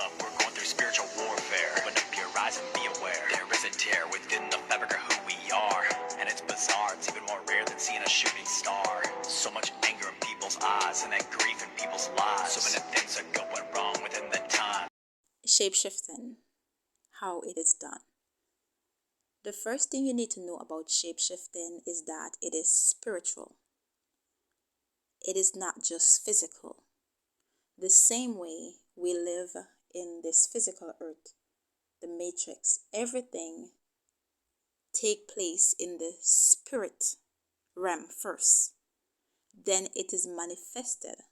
up, we're going through spiritual warfare. Open up your eyes and be aware. There is a tear within the fabric of who we are. And it's bizarre, it's even more rare than seeing a shooting star. So much anger in people's eyes and then grief in people's lives. So many things are going wrong within the time. Shapeshifting, how it is done. The first thing you need to know about shapeshifting is that it is spiritual. It is not just physical. The same way we live in this physical earth, the matrix, everything take place in the spirit realm first. Then it is manifested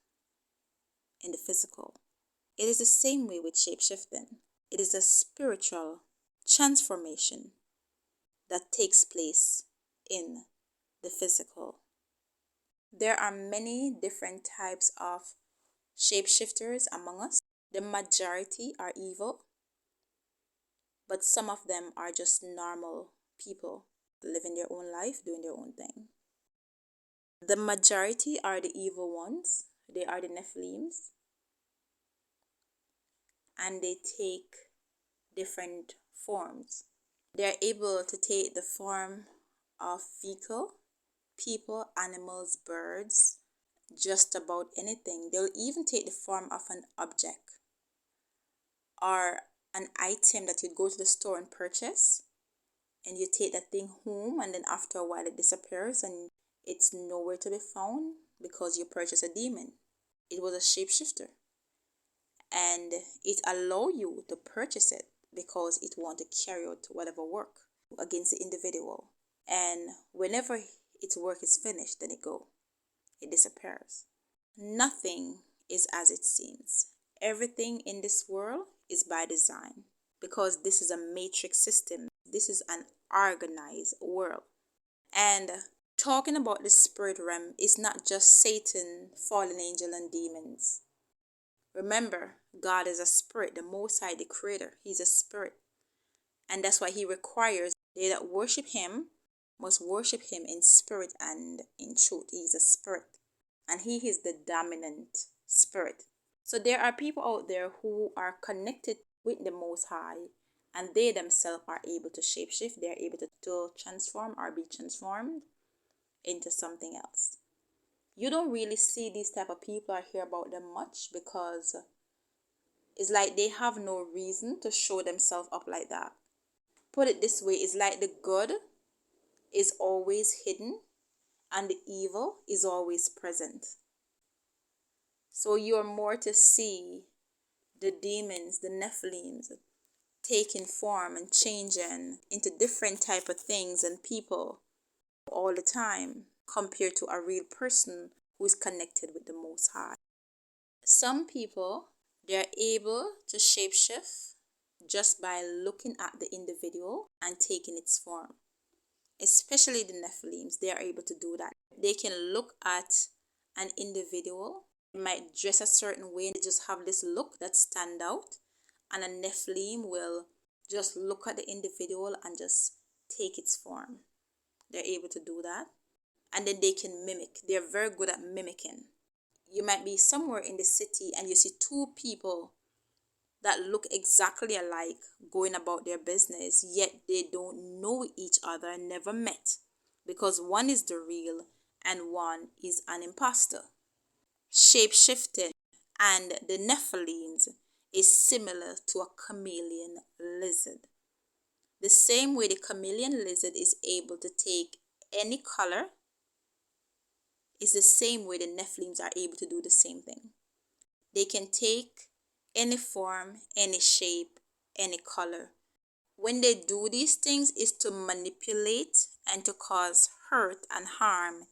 in the physical. It is the same way with shapeshifting. It is a spiritual transformation that takes place in the physical. There are many different types of shapeshifters among us. The majority are evil, but some of them are just normal people living their own life, doing their own thing. The majority are the evil ones. They are the Nephilims, and they take different forms. They are able to take the form of vehicle, people, animals, birds, just about anything. They'll even take the form of an object or an item that you'd go to the store and purchase, and you take that thing home, and then after a while it disappears and it's nowhere to be found because you purchased a demon. It was a shapeshifter, and it allowed you to purchase it because it wanted to carry out whatever work against the individual. And whenever its work is finished, then it disappears. Nothing is as it seems. Everything in this world is by design because this is a matrix system. This is an organized world. And talking about the spirit realm is not just Satan, fallen angel, and demons. Remember, God is a spirit, the Most High, the Creator. He's a spirit. And that's why He requires they that worship Him must worship Him in spirit and in truth. He's a spirit. And He is the dominant spirit. So there are people out there who are connected with the Most High, and they themselves are able to shapeshift. They are able to transform or be transformed into something else. You don't really see these type of people or hear about them much because it's like they have no reason to show themselves up like that. Put it this way, it's like the good is always hidden and the evil is always present. So you're more to see the demons, the Nephilims, taking form and changing into different type of things and people all the time compared to a real person who is connected with the Most High. Some people, they're able to shapeshift just by looking at the individual and taking its form. Especially the Nephilims, they are able to do that. They can look at an individual, they might dress a certain way, and they just have this look that stand out, and a Nephilim will just look at the individual and just take its form. They're able to do that. And then they can mimic. They're very good at mimicking. You might be somewhere in the city and you see two people that look exactly alike going about their business, yet they don't know each other, never met, because one is the real and one is an imposter. Shape-shifting and the Nephilims is similar to a chameleon lizard. The same way the chameleon lizard is able to take any color is the same way the Nephilims are able to do the same thing. They can take any form, any shape, any color. When they do these things is to manipulate and to cause hurt and harm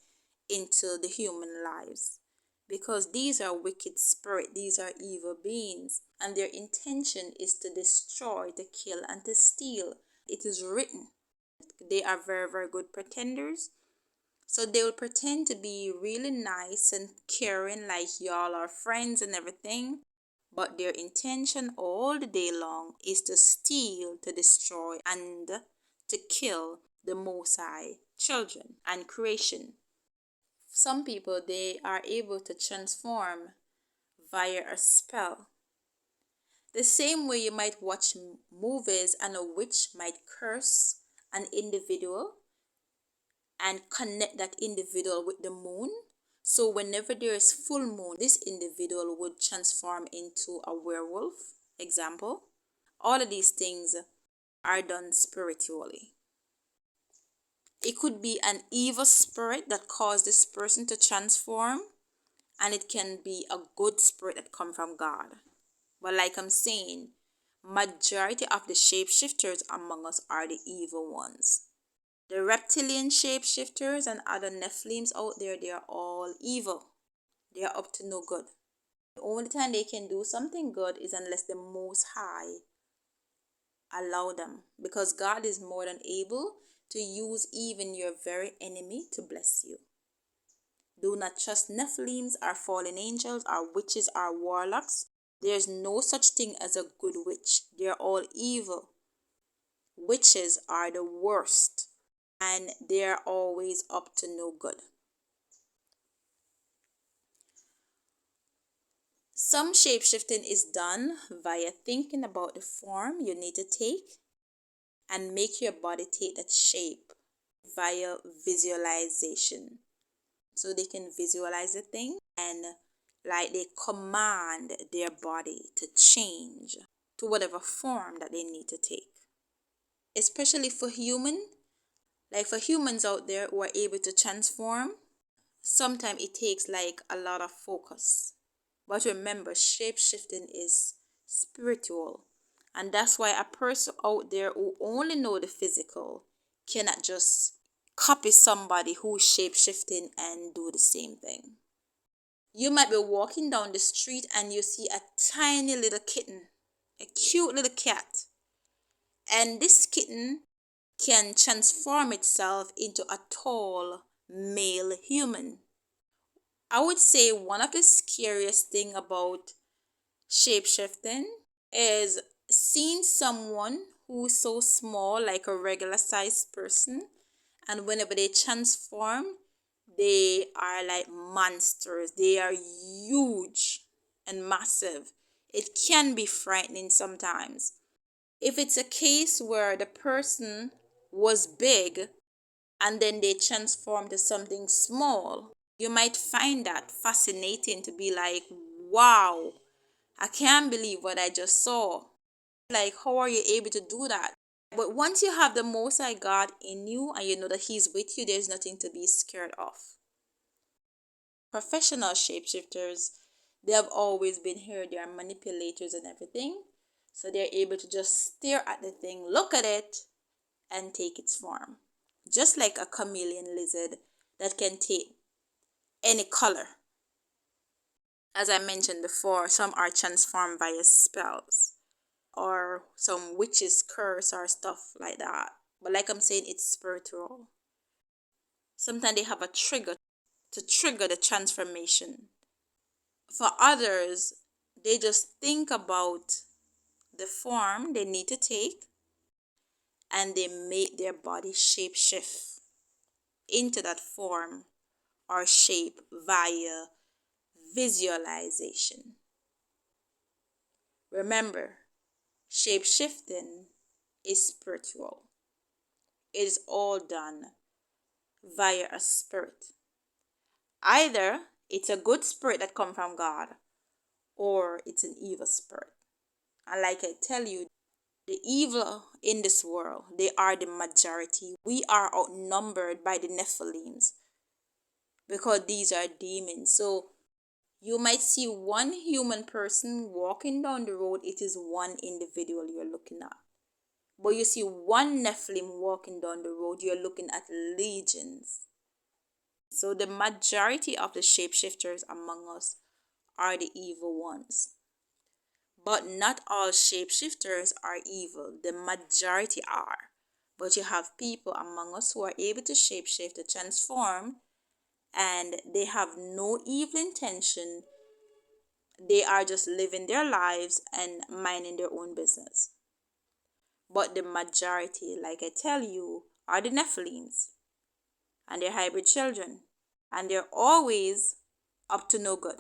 into the human lives. Because these are wicked spirits, these are evil beings, and their intention is to destroy, to kill, and to steal. It is written. They are very, very good pretenders. So they will pretend to be really nice and caring, like y'all are friends and everything. But their intention all the day long is to steal, to destroy, and to kill the Most High children and creation. Some people, they are able to transform via a spell. The same way you might watch movies and a witch might curse an individual and connect that individual with the moon. So whenever there is full moon, this individual would transform into a werewolf, example. All of these things are done spiritually. It could be an evil spirit that caused this person to transform, and it can be a good spirit that come from God. But like I'm saying, majority of the shapeshifters among us are the evil ones. The reptilian shapeshifters and other Nephilims out there, they are all evil. They are up to no good. The only time they can do something good is unless the Most High allow them, because God is more than able to use even your very enemy to bless you. Do not trust Nephilims or fallen angels or witches or warlocks. There's no such thing as a good witch. They're all evil. Witches are the worst, and they're always up to no good. Some shapeshifting is done via thinking about the form you need to take and make your body take that shape via visualization. So they can visualize the thing and like they command their body to change to whatever form that they need to take. Especially for humans out there who are able to transform, sometimes it takes like a lot of focus. But remember, shape shifting is spiritual. And that's why a person out there who only know the physical cannot just copy somebody who's shape shifting and do the same thing. You might be walking down the street and you see a tiny little kitten, a cute little cat. And this kitten can transform itself into a tall male human. I would say one of the scariest thing about shapeshifting is seeing someone who's so small, like a regular sized person, and whenever they transform, they are like monsters. They are huge and massive. It can be frightening sometimes. If it's a case where the person was big and then they transform to something small, you might find that fascinating to be like, wow, I can't believe what I just saw. Like, how are you able to do that? But once you have the Most High God in you and you know that He's with you, there's nothing to be scared of. Professional shapeshifters, they have always been here. They are manipulators and everything. So they're able to just stare at the thing, look at it, and take its form. Just like a chameleon lizard that can take any color. As I mentioned before, some are transformed via spells or some witch's curse or stuff like that. But like I'm saying, it's spiritual. Sometimes they have a trigger to trigger the transformation. For others, they just think about the form they need to take and they make their body shape shift into that form or shape via visualization. Remember, shape shifting is spiritual. It is all done via a spirit. Either it's a good spirit that comes from God or it's an evil spirit. And like I tell you, the evil in this world, they are the majority. We are outnumbered by the Nephilims because these are demons. So you might see one human person walking down the road, it is one individual you're looking at. But you see one Nephilim walking down the road, you're looking at legions. So the majority of the shapeshifters among us are the evil ones. But not all shapeshifters are evil. The majority are. But you have people among us who are able to shapeshift, to transform, and they have no evil intention. They are just living their lives and minding their own business. But the majority, like I tell you, are the Nephilims and their hybrid children. And they're always up to no good.